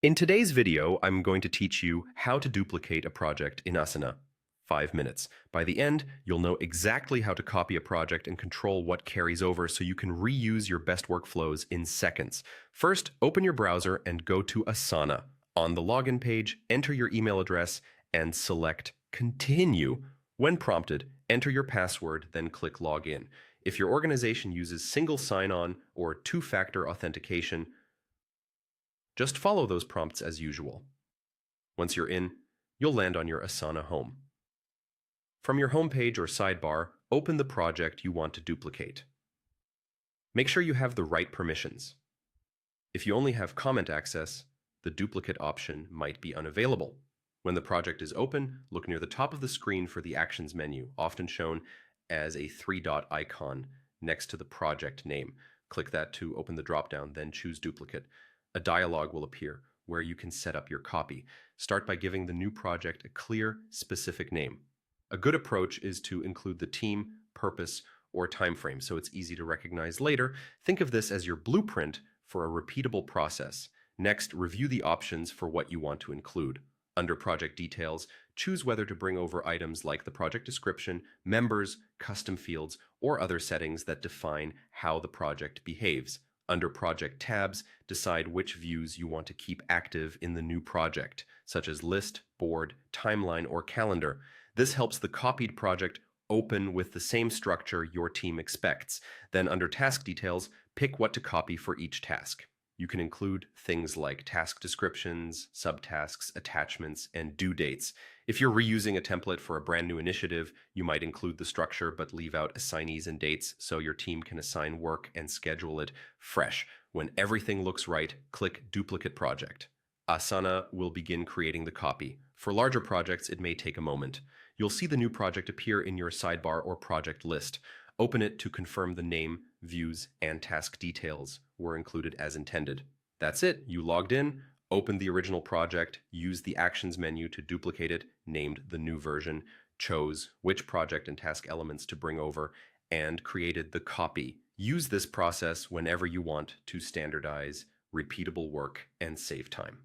In today's video, I'm going to teach you how to duplicate a project in Asana. 5 minutes. By the end, you'll know exactly how to copy a project and control what carries over so you can reuse your best workflows in seconds. First, open your browser and go to Asana. On the login page, enter your email address and select Continue. When prompted, enter your password, then click Login. If your organization uses single sign-on or two-factor authentication, just follow those prompts as usual. Once you're in, you'll land on your Asana home. From your home page or sidebar, open the project you want to duplicate. Make sure you have the right permissions. If you only have comment access, the duplicate option might be unavailable. When the project is open, look near the top of the screen for the Actions menu, often shown as a three-dot icon next to the project name. Click that to open the dropdown, then choose Duplicate. A dialog will appear where you can set up your copy. Start by giving the new project a clear, specific name. A good approach is to include the team, purpose, or time frame so it's easy to recognize later. Think of this as your blueprint for a repeatable process. Next, review the options for what you want to include. Under Project Details, choose whether to bring over items like the project description, members, custom fields, or other settings that define how the project behaves. Under Project Tabs, decide which views you want to keep active in the new project, such as List, Board, Timeline, or Calendar. This helps the copied project open with the same structure your team expects. Then under Task Details, pick what to copy for each task. You can include things like task descriptions, subtasks, attachments, and due dates. If you're reusing a template for a brand new initiative, you might include the structure but leave out assignees and dates so your team can assign work and schedule it fresh. When everything looks right, click Duplicate Project. Asana will begin creating the copy. For larger projects, it may take a moment. You'll see the new project appear in your sidebar or project list. Open it to confirm the name, views, and task details were included as intended. That's it. You logged in, opened the original project, used the Actions menu to duplicate it, named the new version, chose which project and task elements to bring over, and created the copy. Use this process whenever you want to standardize repeatable work and save time.